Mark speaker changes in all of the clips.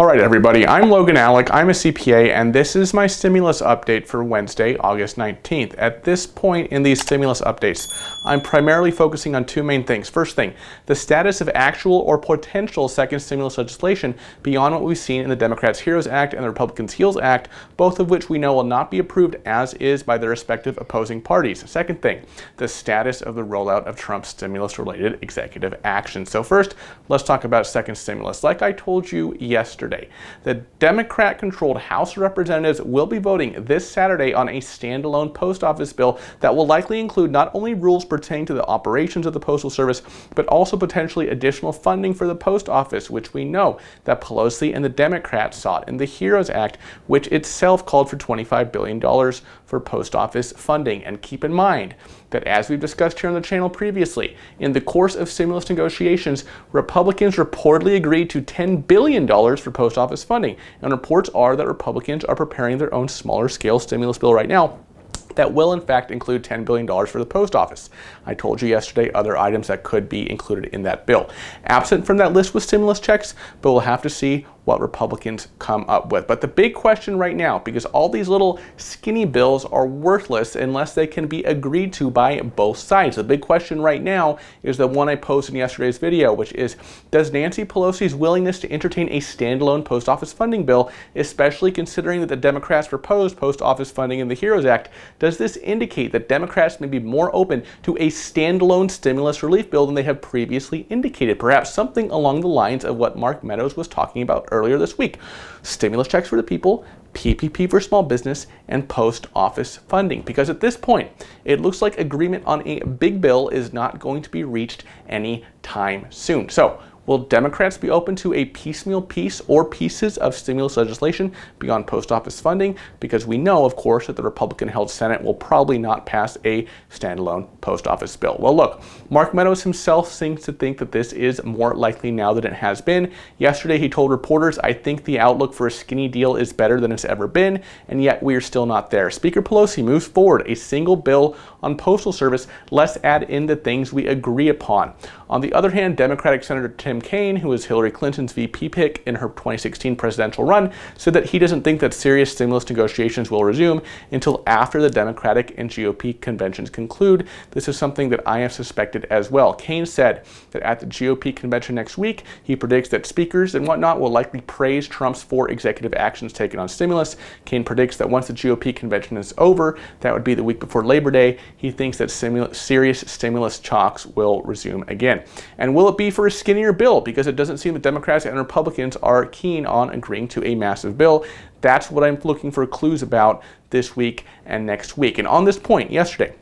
Speaker 1: All right, everybody, I'm Logan Alec, I'm a CPA, and this is my stimulus update for Wednesday, August 19th. At this point in these stimulus updates, I'm primarily focusing on two main things. First thing, the status of actual or potential second stimulus legislation beyond what we've seen in the Democrats' HEROES Act and the Republicans' HEALS Act, both of which we know will not be approved as is by their respective opposing parties. Second thing, the status of the rollout of Trump's stimulus-related executive action. So first, let's talk about second stimulus. Like I told you yesterday, the Democrat-controlled House of Representatives will be voting this Saturday on a standalone post office bill that will likely include not only rules pertaining to the operations of the Postal Service, but also potentially additional funding for the post office, which we know that Pelosi and the Democrats sought in the HEROES Act, which itself called for $25 billion for post office funding. And keep in mind that, as we've discussed here on the channel previously, in the course of stimulus negotiations, Republicans reportedly agreed to $10 billion for post office funding. And reports are that Republicans are preparing their own smaller scale stimulus bill right now that will in fact include $10 billion for the post office. I told you yesterday other items that could be included in that bill. Absent from that list with stimulus checks, but we'll have to see what Republicans come up with. But the big question right now, because all these little skinny bills are worthless unless they can be agreed to by both sides. The big question right now is the one I posted in yesterday's video, which is, does Nancy Pelosi's willingness to entertain a standalone post office funding bill, especially considering that the Democrats proposed post office funding in the HEROES Act, does this indicate that Democrats may be more open to a standalone stimulus relief bill than they have previously indicated? Perhaps something along the lines of what Mark Meadows was talking about earlier this week. Stimulus checks for the people, PPP for small business, and post office funding. Because at this point, it looks like agreement on a big bill is not going to be reached anytime soon. So, will Democrats be open to a piecemeal piece or pieces of stimulus legislation beyond post office funding? Because we know, of course, that the Republican-held Senate will probably not pass a standalone post office bill. Well, look, Mark Meadows himself seems to think that this is more likely now than it has been. Yesterday, he told reporters, "I think the outlook for a skinny deal is better than it's ever been, and yet we are still not there." Speaker Pelosi moves forward a single bill on postal service. Let's add in the things we agree upon. On the other hand, Democratic Senator Tim Kaine, who was Hillary Clinton's VP pick in her 2016 presidential run, said that he doesn't think that serious stimulus negotiations will resume until after the Democratic and GOP conventions conclude. This is something that I have suspected as well. Kaine said that at the GOP convention next week, he predicts that speakers and whatnot will likely praise Trump's 4 executive actions taken on stimulus. Kaine predicts that once the GOP convention is over, that would be the week before Labor Day, he thinks that serious stimulus talks will resume again. And will it be for a skinnier bill? Because it doesn't seem that Democrats and Republicans are keen on agreeing to a massive bill. That's what I'm looking for clues about this week and next week. And on this point, yesterday,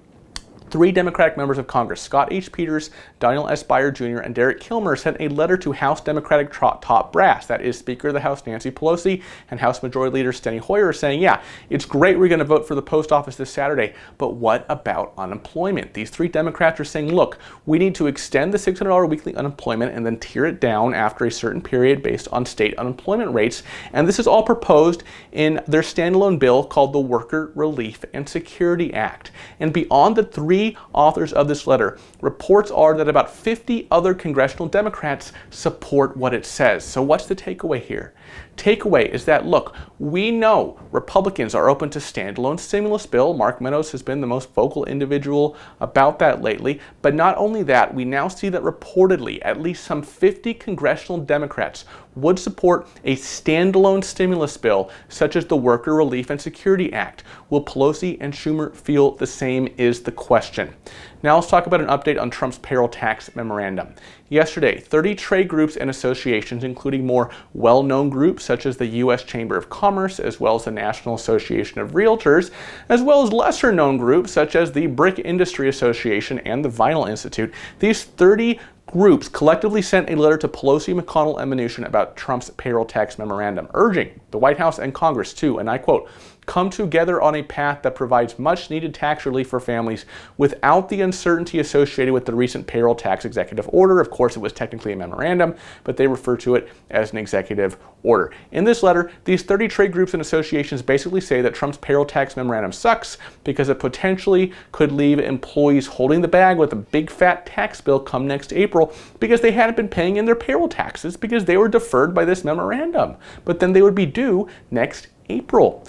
Speaker 1: 3 Democratic members of Congress, Scott H. Peters, Daniel S. Beyer Jr., and Derek Kilmer, sent a letter to House Democratic top brass, that is Speaker of the House Nancy Pelosi and House Majority Leader Steny Hoyer, saying, yeah, it's great we're going to vote for the post office this Saturday, but what about unemployment? These 3 Democrats are saying, look, we need to extend the $600 weekly unemployment and then tier it down after a certain period based on state unemployment rates. And this is all proposed in their standalone bill called the Worker Relief and Security Act. And beyond the 3 authors of this letter, reports are that about 50 other congressional Democrats support what it says. So what's the takeaway here? Takeaway is that, look, we know Republicans are open to standalone stimulus bill. Mark Meadows has been the most vocal individual about that lately. But not only that, we now see that reportedly at least some 50 congressional Democrats would support a standalone stimulus bill such as the Worker Relief and Security Act. Will Pelosi and Schumer feel the same is the question. Now let's talk about an update on Trump's payroll tax memorandum. Yesterday, 30 trade groups and associations, including more well-known groups such as the U.S. Chamber of Commerce, as well as the National Association of Realtors, as well as lesser-known groups such as the Brick Industry Association and the Vinyl Institute. These 30 groups collectively sent a letter to Pelosi, McConnell, and Mnuchin about Trump's payroll tax memorandum, urging the White House and Congress to, and I quote, come together on a path that provides much needed tax relief for families without the uncertainty associated with the recent payroll tax executive order. Of course, it was technically a memorandum, but they refer to it as an executive order. In this letter, these 30 trade groups and associations basically say that Trump's payroll tax memorandum sucks because it potentially could leave employees holding the bag with a big fat tax bill come next April because they hadn't been paying in their payroll taxes because they were deferred by this memorandum. But then they would be due next April.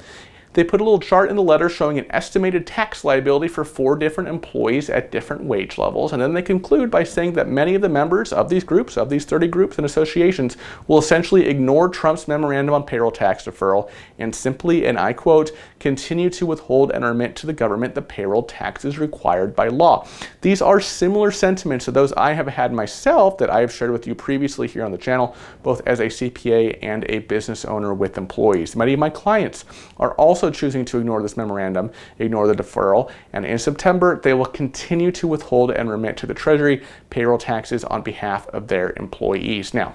Speaker 1: They put a little chart in the letter showing an estimated tax liability for 4 different employees at different wage levels. And then they conclude by saying that many of the members of these groups, of these 30 groups and associations, will essentially ignore Trump's memorandum on payroll tax deferral and simply, and I quote, continue to withhold and remit to the government the payroll taxes required by law. These are similar sentiments to those I have had myself that I have shared with you previously here on the channel, both as a CPA and a business owner with employees. Many of my clients are also choosing to ignore this memorandum, ignore the deferral, and in September, they will continue to withhold and remit to the Treasury payroll taxes on behalf of their employees. Now,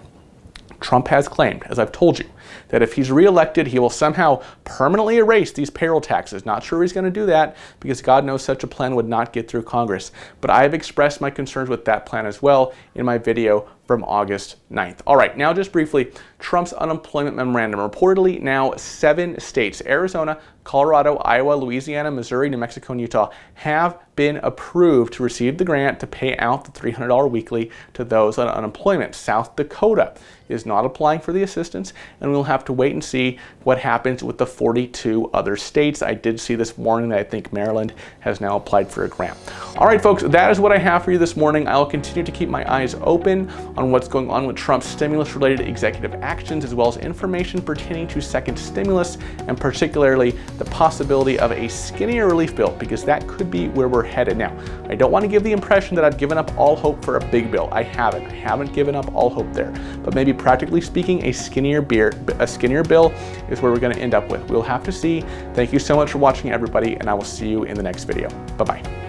Speaker 1: Trump has claimed, as I've told you, that if he's reelected, he will somehow permanently erase these payroll taxes. Not sure he's going to do that because God knows such a plan would not get through Congress. But I have expressed my concerns with that plan as well in my video from August 9th. All right, now just briefly, Trump's unemployment memorandum. Reportedly now 7 states, Arizona, Colorado, Iowa, Louisiana, Missouri, New Mexico, and Utah, have been approved to receive the grant to pay out the $300 weekly to those on unemployment. South Dakota is not applying for the assistance, and we'll have to wait and see what happens with the 42 other states. I did see this morning that I think Maryland has now applied for a grant. All right, folks, that is what I have for you this morning. I will continue to keep my eyes open on what's going on with Trump's stimulus-related executive actions, as well as information pertaining to second stimulus, and particularly the possibility of a skinnier relief bill, because that could be where we're headed. Now, I don't want to give the impression that I've given up all hope for a big bill. I haven't given up all hope there. But maybe practically speaking, a skinnier bill is where we're going to end up with. We'll have to see. Thank you so much for watching, everybody, and I will see you in the next video. Bye-bye.